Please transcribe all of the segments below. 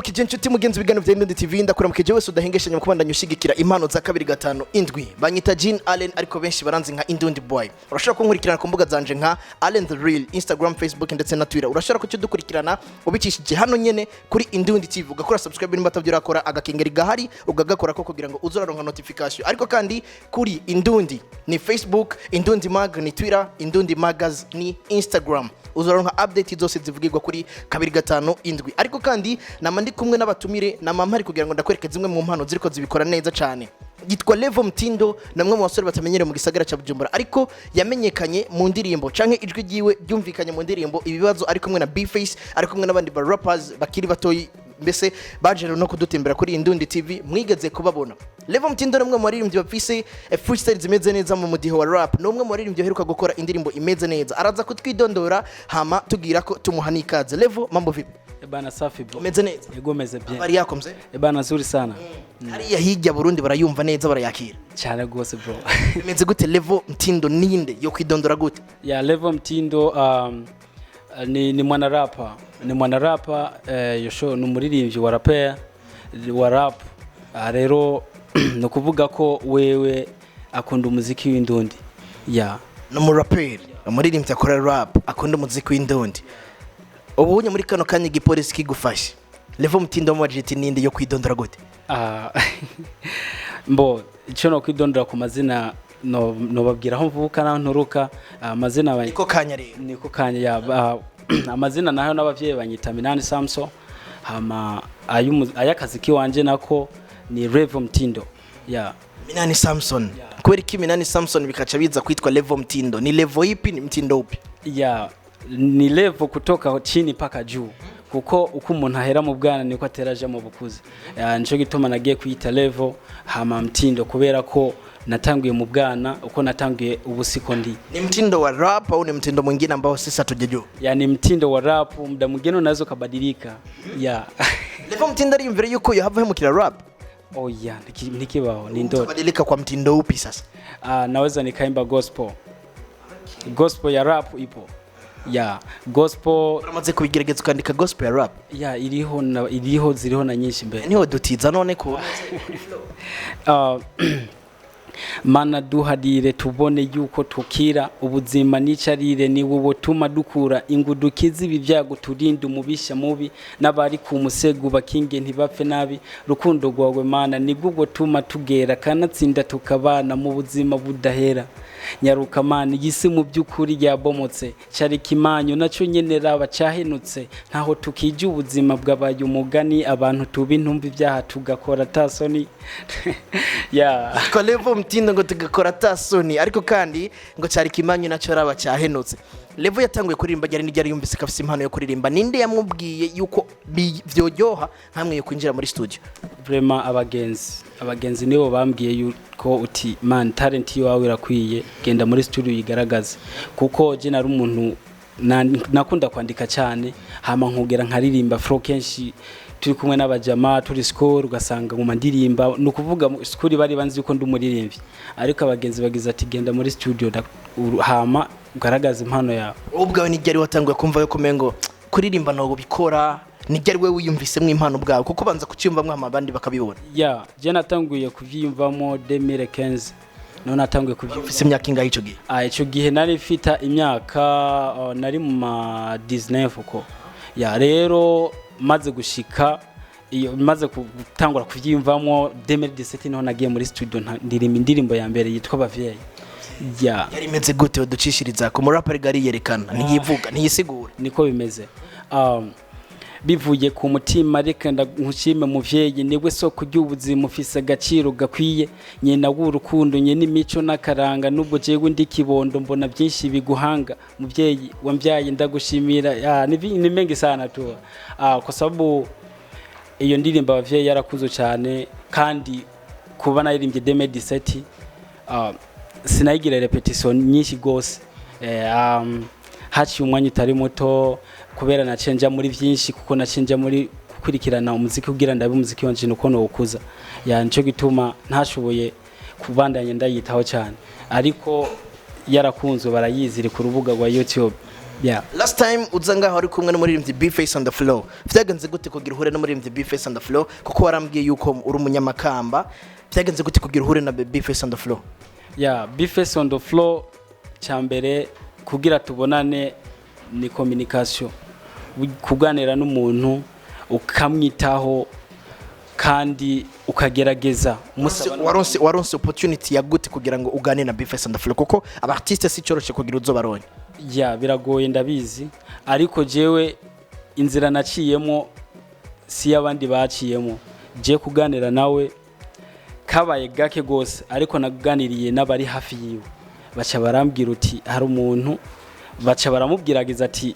ndakuramukije inshuti mugenzi bigano bya Indundi TV ndakuramukije wese udahengeshanya mu kubandanya ushigikira impano za 2-5-7 banyita Jean Allen ariko benshi baranzi nka Indundi Boy. Urashobora kunkurikirana ku mbuga zanje nka Allen the Real, Instagram, Facebook ndetse na Twitter. Urashobora kudukurikirana ubicishije hano nyene kuri Indundi TV ugakora subscribe nimba tavyo urakora agakengeri gahari ugagakora ko kugira ngo uzoraronka notification. Ariko kandi kuri Indundi ni Facebook, Indundi Mag ni Twitter, Indundi Magaz ni Instagram. Uzoronka update zose zivugirwa kuri 2-5-7. Ariko kandi namandi kumwe n'abatumire na mama ari kugira ngo ndakwereke zimwe mu mpano ziriko zibikora neza cyane. Yitwa Levo Mtindo, namwe mu basore batamenyere mu gisagara ca Bujumbura ariko yamenyekanye mu ndirimbo canke ijwi ryiwe ryumvikanye mu ndirimbo Ibibazo ari kumwe na B-Face ari kumwe n'abandi ba rappers bakiri batoyi mbese baje no kudutembera kuri Indundi TV mwigeze kubabona. Levo Mtindo namwe mu baririmbyi bafise freestyle zimeze neza mu mudiho wa rap, nomwe mu baririmbyi heruka gukora indirimbo imeze neza. Araza kutwidondora hama tugira ko tumuhani ikaze. Levo, mambo vipi? Bana safi bro. Umeze neza? Yego meze bien. Bari yako mze? Bana nzuri sana. Hariya hirya Burundi barayumva neza barayakira. Cyane gose bro. Imeze gute Levo Mtindo ninde yo kwidondora gute? Ya Levo Mtindo ni mwana rapper. Ni mwana rapper yosho n'umuririmbyi wa Raperi wa rap. Rero no kuvuga ko wewe akunda umuziki w'Indundi. Ya. No Muraperi, umuririmbyi akora rap, akunda umuziki w'Indundi. Ubunye muri kano kanya igipolisi kigufashe. Levo Mtindo mu budget ninde yo kwidondora gute? Mbo ico no kwidondora ku mazina no babwira aho mvuka na nturuka amazina niko kanya rero. Niko kanya ya amazina nayo n'abavyeyi banyita Minani Samson hama ayakazi kiwanje nako ni Levo Mtindo. Ya. Minani Samson. Kweli ki Minani Samson bikaca biza kwitwa Levo Mtindo. Ni Levo ipi ni Mtindo upi? Ya. Ni Levo kutoka chini paka juu kuko uko umuntu ahera mu bwana niko ateraje mu bukuzi. Nico gituma nagiye kwita Levo hama Mtindo kubera ko natanguye mu bwana uko natanguye ubusiko ndi. Ni mtindo wa rap au ni mtindo mwingine ambao sisi hatujajua? Yani mtindo wa rap muda mwingine unaweza kubadilika. Ya. Levo Mtindo ari imbere yuko yahava hemukira rap. Oh ya, nikibaho ni ndoto. Kubadilika kwa mtindo upi sasa? Naweza nikaimba gospel. Gospel ya rap ipo. Ya, gospel uramaze kubigerageza ukandika gospel ya rap? Ya, ziriho na nyinshi mbere. Niho dutiza none ko. Mana duhadire tubone yuko tukira ubuzima nicarire ni wowe tuma dukura ingudukizi ibi byago turinda umubisha mubi nabari ku musego bakinge ntibapfe nabi rukundo rwawe mana nigubwo tuma tugera kanatsinda tukabana mu buzima budahera nyaruka mana yise mu byukuri yabomotse cyari kimanyo naco nyenera bacahenutse ntaho tukije ubuzima bwabaye umugani abantu tuba intumbi byaha tugakora tasoni. Ya. Ko Levo Mtindo ngo tugakora tasoni ariko kandi ngo cyari kimanyo naco raba cyahenutse. Levo yatanguye kuririmba ryari n'iryari yumvise kafise impano yo kuririmba, ninde yamubwiye yuko vyojyoha hamwe yo kwinjira muri studio? Vraiment abagenzi nibo bambwiye yuko uti man talent yawe irakwiye genda muri studio yigaragaza kuko je nari umuntu nakunda kwandika cyane hama nkugera nkaririmba flow kenshi turi kumwe n'abajama turi score ugasanga mu mandirimba no kuvuga score bari banzi yuko ndumuririmbyi ariko abagenzi bagize ati genda muri studio hama ugaragaza impano yawe. Ubwawe ni ryari watanguye kumva yo kumengo kuririmba no bikora ni ryari wewe wiyumvisemwe impano bwawe kuko banza kucyumvamwe amabandi bakabibona? Ya, je natanguye kuvyiyumvamo 2015. No natanguye kuvyumvise imyaka ingahe ico gihe? Ico gihe nari fita imyaka nari mu 19 uko. Ya rero maze gushika iyo maze gutangura kuvyiyumvamo 2017 no nagiye muri studio ndirimba indirimbo ya mbere yitwa Bavyeyi. Ya. Yari imeze gute uducishiriza ko Muraperi gari yerekana ntiyivuga ntiyisigura? Niko bimeze. Bivuye ku mutima reka nkushime muvyeyi niwe soko ry'ubuzima ufise agaciro gakwiye nyina w'urukundo nye n'imico nakaranga nubwo jewe ndi kibondo mbona byinshi biguhanga muvyeyi wambyaye ndagushimira. Ni mengi sana tu kwa sababu iyo ndirimba Bavyeyi yarakuzo cyane kandi kuba naririmbye 2017 sinayigira repetition nyinshi gose haci umwanya utari muto kubera nacenja muri byinshi kuko nacenja muri gukurikirana umuziki kugira ndabe umuziki wanje nuko no ukuza. Ya nico gituma ntashoboye kubandanya ndayitaho cyane ariko yarakunzwe barayizire ku rubuga rwa YouTube. Yeah. Last time uzanga hari kumwe n'umuririmbyi B-Face on the floor. Vyagenze gute kugira uhure n'umuririmbyi B-Face on the floor kuko warambwiye yuko uri umunyamakamba. Vyagenze gute kugira uhure na B-Face on the floor? Yeah, B-Face on the floor cyambere kugira tubonane ni communication. Kuganira n'umuntu ukamwitaho kandi ukagerageza waronse opportunity ya gute kugira ngo ugane na B-Face on the floor kuko abartiste si cyoroshe kugira uzobaronye. Yeah, biragoye ndabizi ariko jewe inzira naciyemo si abandi baciyemo. Je kuganira nawe kabaye gake gose ariko naganiriye n'abari hafi yiwe baca barambwira uti hari umuntu baca baramubwiragiza ati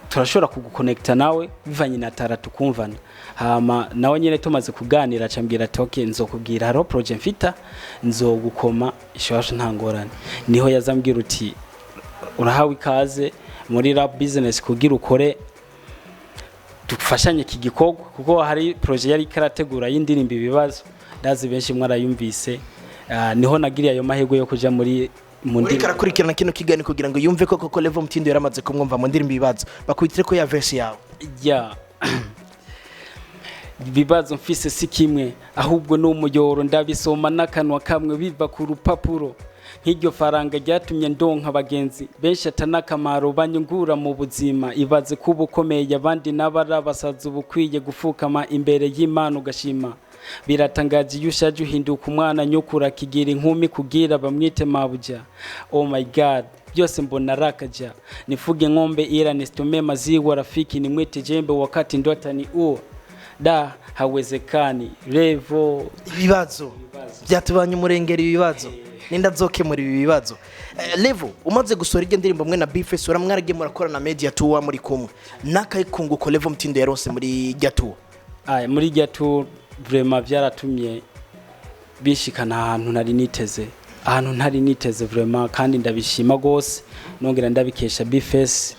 turashobora kuguconnecta nawe bivanye na tara tukumvana. Hama nawe nyene tumaze kuganira acambwira ati okay nzokubwira haro project mfita nzogukoma ishobasho ntangorane. Niho yazambwira uti urahawe ikaze muri rap business kugira ukore dufashanye iki gikorwa kuko hari project yari karategura y'indirimbo Ibibazo ndazi benshi mwarayumvise. Niho nagiriye ayo mahego yo kuja muri mundirimbo karakurikirana kino kigani kugira ngo yumve koko level Mtindo yaramaze kumwumva mundirimbo Ibibazo bakwitire ko ya verse yawe. Yeah. Ibibazo mfise si kimwe ahubwo n'umuyoro ndabisoma n'akanwa kamwe biva ku rupapuro nk'iryo faranga ryatumye ndonka abagenzi benshi atanakamaro banyungura mu buzima. Ibaze kuba ukomeye abandi n'abarabasaza ubukwiye gufukama imbere y'Imana ugashima. Biratangaje iyo ushaje uhinduka umwana nyukura kigira inkumi kugira bamwite mabuja. Oh my god, byose mbona rakaja nifuge ng'ombe ila nisitume maziwa rafiki nimwite jembe wakati ndota ni da hawezekani revo. Ibibazo byatubanye umurengeri Ibibazo ninda zoke muri Ibibazo. Level umaze gusora iryo ndirimbo mwe na B-Face uramwarage murakora na media tour muri kumwe nakayikunguko level Mtindo yaronse muri Gatour. Muri Gatour vraiment byaratumye bishikana ahantu ntari niteze vraiment kandi ndabishima gose nongera ndabikesha B-Face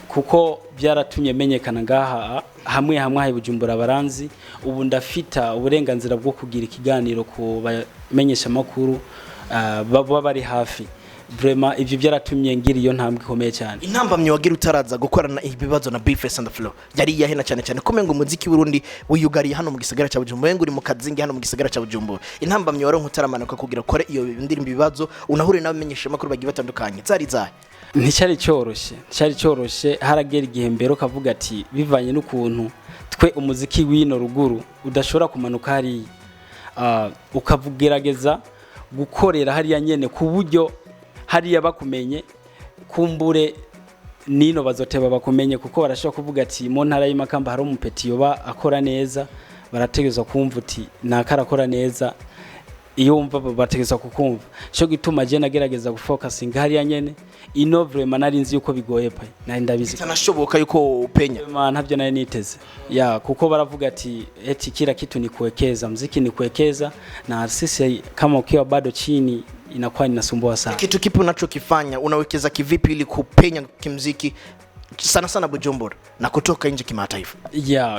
kuko byaratumye menyekana ngaha hamwe hayi Bujumbura baranzi. Ubu ndafita uburenganzira bwo kugira ikiganiro ku bamenyesha makuru baba bari hafi. Vraiment ivyo byaratumye ngira iyo ntambwe ikomeye cyane. Intambamye wagira utaraza gukorana Ibibazo na B-Face on the floor yari yahena cyane cyane kumengo umuziki Burundi wiyugariye hano mu gisagara cya Bujumbura ngo uri mu kazingi hano mu gisagara cya Bujumbura. Intambamye waronka utaramanuka kugira kore iyo ndirimbo Ibibazo unahure n'abamenyesha makuru bagiye batandukanye zari zahe? Nticyari cyoroshe haragera igihe mbere ukavuga ati bivanye n'ukuntu twe umuziki wino ruguru udashobora kumanuka hari ukavugerageza gukorera hariya nyene ku buryo hariya bakumenye kumbure nino bazoteba bakumenye kuko barashobora kuvuga ati mu ntara y'Imakamba hari umupeti yoba akora neza barategezwa kumva uti nakarakora neza iyo umva bategezwa kukumva. Cyo gituma je nagerageza gufocusing hariya nyene ino vraiment nari nzi yuko bigoye pa nari ndabizi tanashoboka yuko upenya ntabyo nari niteze kuko baravuga ati eti kila kitu ni kuwekeza, muziki ni kuwekeza na sisi kama ukiwa bado chini inakuwa inasumbua sana. Kitu kipi unachokifanya unawekeza kivipi ili kupenya kimuziki sana Bujumbura na kutoka nje kimataifa?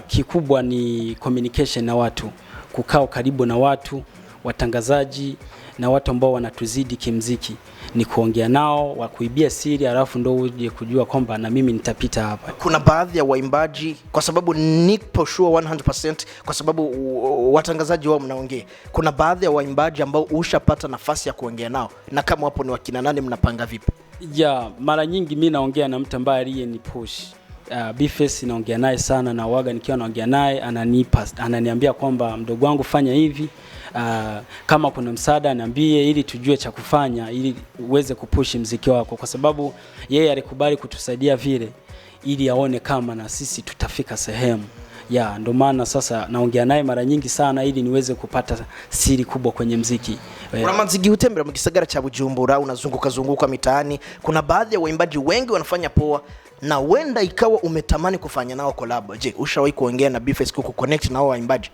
Kikubwa ni communication na watu, kukaa karibu na watu, watangazaji na watu ambao wanatuzidi kimuziki, ni kuongea nao, wakuibia siri alafu ndio uje kujua kwamba na mimi nitapita hapa. Kuna baadhi ya waimbaji kwa sababu nipo sure 100% kwa sababu watangazaji wao mnaongea. Kuna baadhi ya waimbaji ambao ushapata nafasi ya kuongea nao na kama wapo ni wakina nani mnapanga vipi? Mara nyingi mimi naongea na mtu ambaye aliyenipush. B-Face naongea naye sana na waga nikiwa naongea naye ananiambia kwamba mdogo wangu fanya hivi. Kama kuna msaada niambie ili tujue cha kufanya ili uweze kupush muziki wako kwa sababu yeye alikubali kutusaidia vile ili aone kama na sisi tutafika sehemu. Ndio maana sasa naongea naye mara nyingi sana ili niweze kupata siri kubwa kwenye muziki. Uramazigi utembera mu gisagara cha Bujumbura unazunguka mitaani, kuna baadhi ya waimbaji wengi wanafanya poa na wenda ikawa umetamani kufanya nao collab. Je, ushawahi kuongea na B-Face kuconnect nao waimbaji?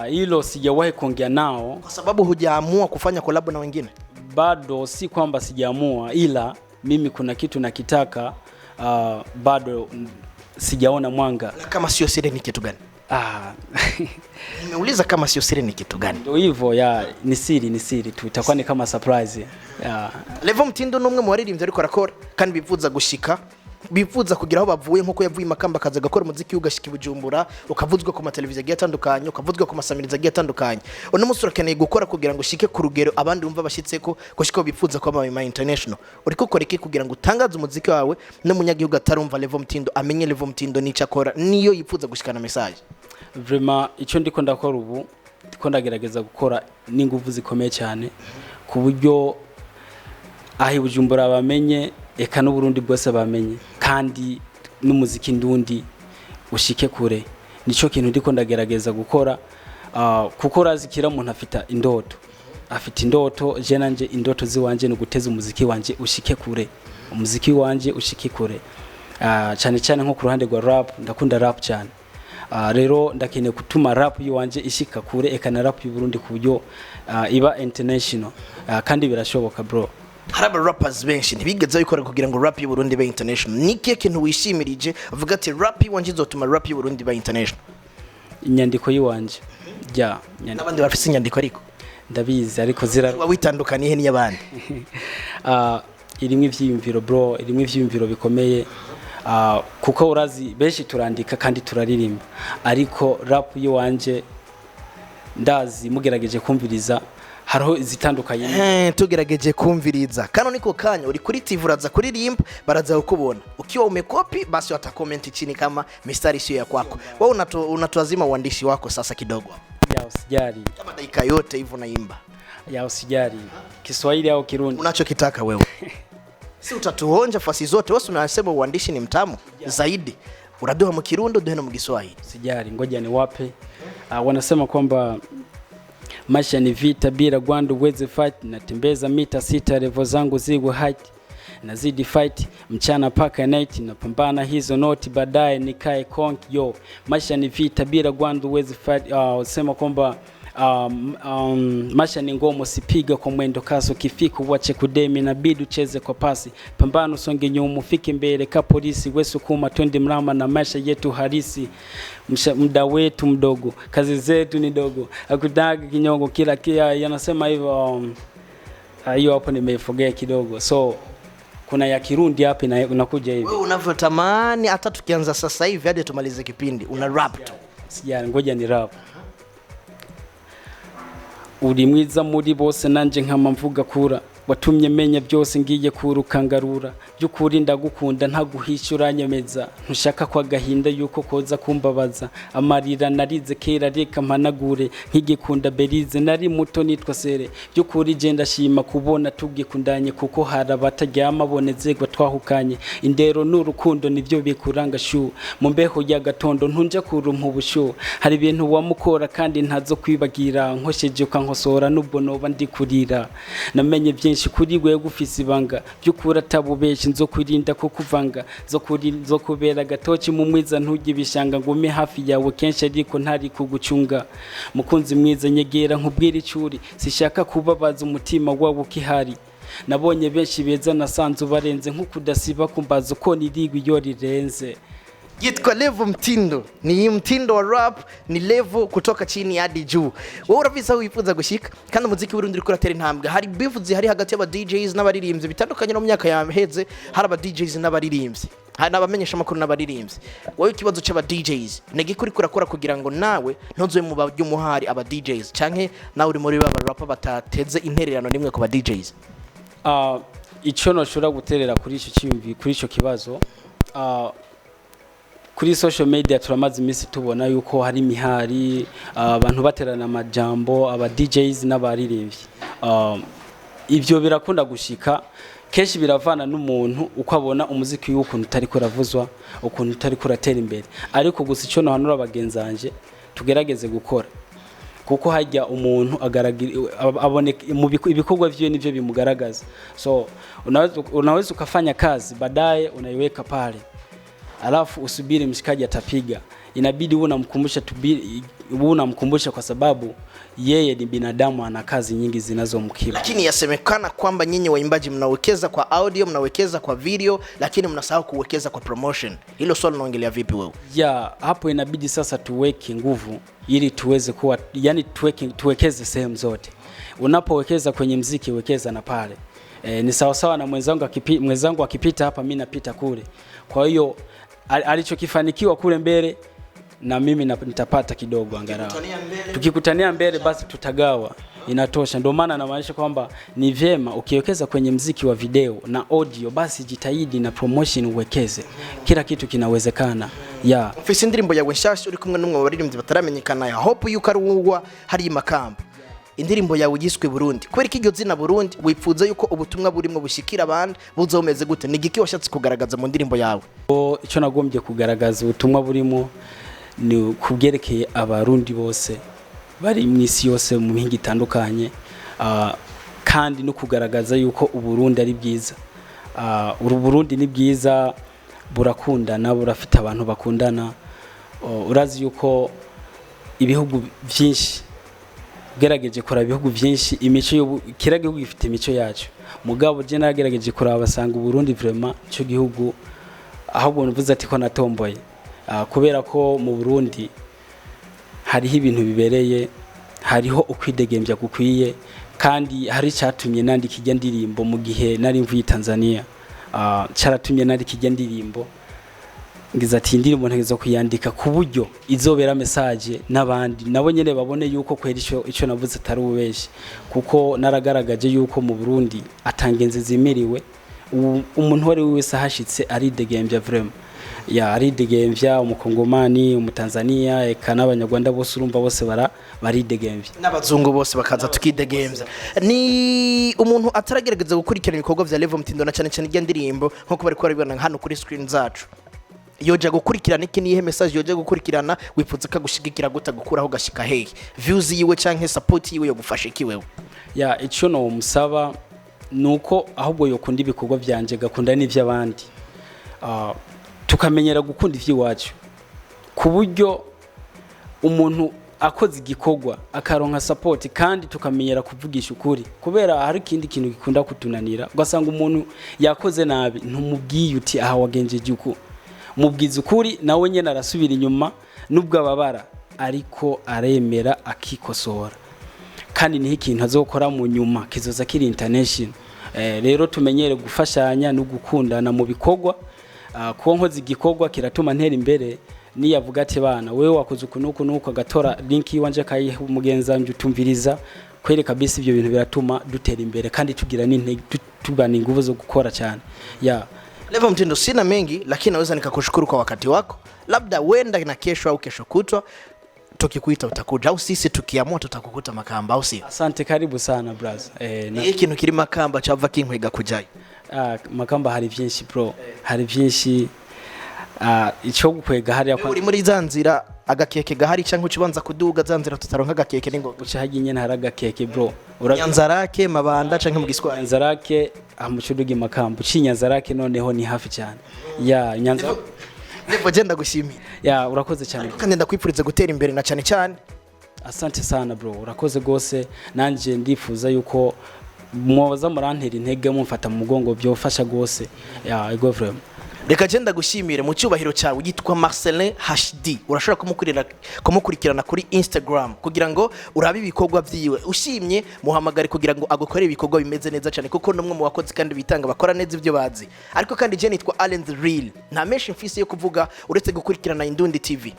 Hilo sijawahi kuongea nao kwa sababu hujaamua kufanya collab na wengine. Bado si kwamba sijaamua, ila mimi kuna kitu nakitaka bado sijaona mwanga. Na kama sio siri ni kitu gani? Nimeuliza kama sio siri ni kitu gani? Ndio hivyo ya ni siri tu itakuwa ni kama surprise. Levo Mtindo numwe mu baririmbyi ariko arakora kandi bifuza gushika bifuza kugira aho bavuye nkuko yavuye Makamba kaza gakora umuziki ugashika Bujumbura ukavuzwa ku mateleviziyo agiye atandukanye ukavuzwa ku masamiriza agiye atandukanye uno musi urakeneye gukora kugira ngo ushike ku rugero abandi bumva bashitseko gushika bifuza kwa mama international uriko ukora iki kugira ngo utangaze umuziki wawe n'umunyagihugu atarumva Levo Mtindo amenye Levo Mtindo nico akora niyo yifuza gushikana message? Vraiment icyo ndiko ndakora ubu ndiko ndagerageza gukora n'ingufu zikomeye cyane ku buryo ahi Bujumbura bamenye eka no Burundi bwose bamenye kandi n'umuziki ndundi ushike kure nico kintu ndiko ndagerageza gukora kuko razikira umuntu afite indoto je nanje indoto ziwanje no guteza umuziki wanje ushike kure cyane cyane nko ku ruhande rwa rap ndakunda rap cyane rero ndakeneye gutuma rap yiwanje ishika kure eka na rap y'u Burundi ku buryo iba international kandi birashoboka bro. Haraba rappers benshi ntibigeze bikora kugira ngo rap y'u Burundi be international. Niki kintu wishimirije uvuga ati rap yiwanje izotuma rap y'u Burundi be international? Inyandiko yiwanje. N'abandi bafise inyandiko ariko ndabizi ariko zira witandukaniye n'iyabandi. Irimwe ivyiyumviro bro, irimwe ivyiyumviro bikomeye. Kuko urazi benshi turandika kandi turaririmba ariko rap yiwanje ndazi mugerageje kumviriza hariho izitandukanye tugerageje kumviriza kano niko kanya uri kuri TV uraza kuririmba baraza kukubona ukiwa umekopi basi watakomenti chini kama mistari sio ya kwako wewe unatuazima uandishi wako sasa kidogo ya usijali kama dakika yote hivyo naimba ya usijali Kiswahili au Kirundi unachokitaka wewe si utatuonja fasi zote wewe unasema uandishi ni mtamu zaidi uraduha mu Kirundi duhe no mu Kiswahili sijali ngoja ni wape wanasema kwamba maisha ni vita bila gwanda uweze fight natembeza mita 6 level zangu ziwe height nazidi fight mchana paka night napambana hizo noti baadaye nikae conk yo maisha ni vita bila gwanda uweze fight sema kwamba maisha ni ngomo sipiga kwa mwendo kasi ukifika uache kudemi inabidi ucheze kwa pasi pambano usonge nyuma ufike mbele ka polisi wewe kuma twende mrama na maisha yetu harisi muda wetu mdogo kazi zetu ni dogo akudaga kinyongo kila yanasema hivyo hiyo hapo nimeiforget kidogo so kuna ya Kirundi hapa unakuja hivi wewe unavyotamani hata tukianza sasa hivi hadi tumalize kipindi una rap tu sijana ngoja ni rap uri mwiza muri bose nanje nkama mvuga kura watumye menya byose ngiye kurukangarura byukuri ndagukunda ntaguhishura nyemeza ntushaka kwa gahinda yuko koza kumbabaza amarira narize kera reka mpanagure nkigikunda berize nari muto nitwa sere byukuri je ndashima kubona tugikundanye kuko harabataryama bonezegwa twahukanye indero n'urukundo nivyo bikuranga shu mu mbeho ya gatondo ntunja kurumpa ubushu hari ibintu wamukora kandi ntazo kwibagira nkosheje ukankosora nubwo noba ndikurira namenye byinshi kuri gwe gufise ibanga byukura tabubeshi nzo kwirinda ko kuvanga zo kubera gatoki mu mwiza ntugibishanga ngume hafi yawe kenshi ariko ntari kugucunga mukunzi mwiza nyegera nkubwira icuri sishaka kubabaza umutima wawe ukihari nabonye benshi beza nasanze barenze nk'ukudasiba kumbaza uko nirigwa iyo rirenze Yitwa Levo Mtindo ni mtindo wa rap ni Levo kutoka chini hadi juu wewe urafisa wifuza gushika kandi umuziki w'Urundi uriko ratera intambwe hari bivuze hari hagati y'aba DJs n'abaririmbyi bitandukanye no myaka yaheze hari aba DJs n'abaririmbyi hari nabamenyesha makuru n'abaririmbyi wowe ikibazo cy'aba DJs negikuri kurakora kugira ngo nawe ntozoye mu baryumuhari aba DJs canke nawe uri muri baba rap batateze intererano nimwe ku ba DJs ico no shura guterera kuri ico cyumvi kuri ico kibazo kuri social media turamaze imisi tubona yuko hari mihari abantu baterana amajambo aba DJs n'abaririmbyi ivyo birakunda gushika keshi biravana n'umuntu uko abona umuziki w'ukuntu utari kuravuzwa ukuntu utari kuratera imbere ariko gusa ico no hanura abagenzanje tugerageze gukora kuko hajya umuntu aboneka mu ibikorwa vyo nivyo bimugaragaza so unaweza ukafanya kazi baadaye unaiweka pale alafu usubiri mshikaji atapiga inabidi unamkumbusha kwa sababu yeye ni binadamu, ana kazi nyingi zinazomkira. Lakini yasemekana kwamba nyinyi waimbaji mnawekeza kwa audio, mnawekeza kwa video, lakini mnasahau kuwekeza kwa promotion. Hilo swali unaongelea vipi wewe? Hapo inabidi sasa tuweke nguvu ili tuweze kuwa, yani tuwekeze sehemu zote. Unapowekeza kwenye muziki, wekeza na pale. Ni sawa na mwenzangu akipita hapa, mimi napita kule. Kwa hiyo alichokifanikiwa kule mbele na mimi nitapata kidogo angalau. Tukikutania mbele basi tutagawa, inatosha. Ndio maana namaanisha kwamba ni vyema ukiwekeza kwenye muziki wa video na audio, basi jitahidi na promotion uwekeze. Kila kitu kinawezekana. Ufise indirimbo yawe nshasha uri kumwe n'umwe baririmbyi bataramenyekana, ya hope yuko aruwa hari Makamba. Indirimbo yawe yiswe Burundi. Kubera iki iryo zina Burundi wipfuza yuko ubutumwa burimo bushikira abandi buzomeze gute? Ni giki washatse kugaragaza mu ndirimbo yawe? Icyo nagombye kugaragaza ubutumwa burimo ni kubyerekeye abarundi bose bari mu isi yose mu mihingo itandukanye, kandi no kugaragaza yuko uburundi ari bwiza. Uburundi ni bwiza, burakundana, burafite abantu bakundana. Urazi yuko ibihugu byinshi gerageje kora ibihugu byinshi, imico kira gihugu gifite imico yacu. Mugabo je nagerageje kora basanga uburundi vraiment cyo gihugu ahubwo nuvuze ati ko natomboye. Kubera ko mu Burundi hariho ibintu bibereye, hariho ukwidegembya gukwiye, kandi hari cyatumye nandika ijya ndirimbo mu gihe nari mvuye Tanzania. Cyaratumye nandika ijya ndirimbo, ngize ati indirimbo ntegezo kuyandika ku buryo izobera message n'abandi nabo nyene babone yuko kwera ico navuze atari ubeshi, kuko naragaragaje yuko mu Burundi atangenze zimiriwe. Umuntu wari wese ahashitse ari degembya vraiment, aridegembya, umukongomani, umutanzania, eka n'abanyarwanda bose urumva bose baridegembya, n'abazungu bose bakaza tukidegembya. Ni umuntu ataragerageza gukurikirana ibikorwa vya Level Mtindo na cyane cyane indirimbo nko bari kubibona hano kuri screen zacu, yoja gukurikirana iki nihe message yoja gukurikirana, wipfuza ka gushigikira guta gukuraho gashika hehe? Views yiwe canke support yiwe yo gufasha iki wewe? Ico no musaba nuko ahubwo yokunda ibikorwa byanje, gakunda n'ivy'abandi. Tukamenyera gukunda ivy'iwacu, ku buryo umuntu akoze igikorwa akaronka support, kandi tukamenyera kuvugisha ukuri, kubera hari ikindi kintu gikunda kutunanira. Ugasanga umuntu yakoze nabi, ntumubwiye uti aha wagenjeje uko, mubwiza ukuri nawe nyene arasubira inyuma, nubwo ababara ariko aremera akikosora, kandi ni ikintu azokora mu nyuma kizoza kiri international. Rero tumenyere gufashanya no gukundana mu bikorwa. Kuko nkoze igikorwa kiratuma ntera imbere, niyavuga ati bana wewe wakoze ukunuko gatora link yiwanje kayihe umugenza wanje utumviriza, kwere kabisa ibyo bintu biratuma dutera imbere kandi tugira n'intege, tubana inguvu zo gukora cyane. Level Mtindo, sina mengi lakini naweza nikakushukuru kwa wakati wako. Labda wenda na kesho au kesho kutwa tukikuita utakuja, au sisi tukiamua tutakukuta Makamba, au si? Asante, karibu sana brother. Ni ikintu kiri Makamba cyava kinkwega kujayo. Makamba hari byinshi bro, hari byinshi. Icyo gukwega hari yakwa uri muri zanzira agakeke gahari cyangwa ucibanza kuduga zanzira tutaronka agakeke ningo uca hagiye ntara agakeke bro. Nyanzarake mabanda canke mu Giswahili? Nyanzarake amucudugi Makamba, ucinyanzarake noneho ni hafi cyane. Nyanza Level genda gushimira. Urakoze cyane kandi ndakwipfuriza gutera imbere na cyane cyane. Asante sana bro, urakoze gose. Nanje ndifuza yuko mwoza murantera intege mumfata mu mugongo byofasha gose. Ego vraiment. Reka genda gushimire mu cyubahiro cyawe, yitwa Marcelin HD. Urashobora kumukurikirana kuri Instagram kugira ngo urabe ibikorwa byiwe. Ushimye muhamagare kugira ngo agukore ibikorwa bimeze neza cyane, kuko numwe mu bakozi kandi bitanga bakora neza ibyo bazi. Ariko kandi je nitwa Allen the Real, nta menshi mfise yo kuvuga uretse gukurikirana Indundi TV.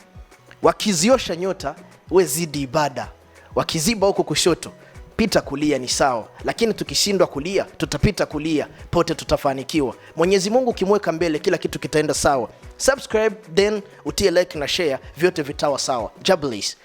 Wakiziosha nyota we zidi ibada, wakiziba huko kushoto pita kulia ni sawa, lakini tukishindwa kulia tutapita kulia, pote tutafanikiwa. Mwenyezi Mungu kimweka mbele kila kitu kitaenda sawa. Subscribe then utie like na share, vyote vitawa sawa. Jablis.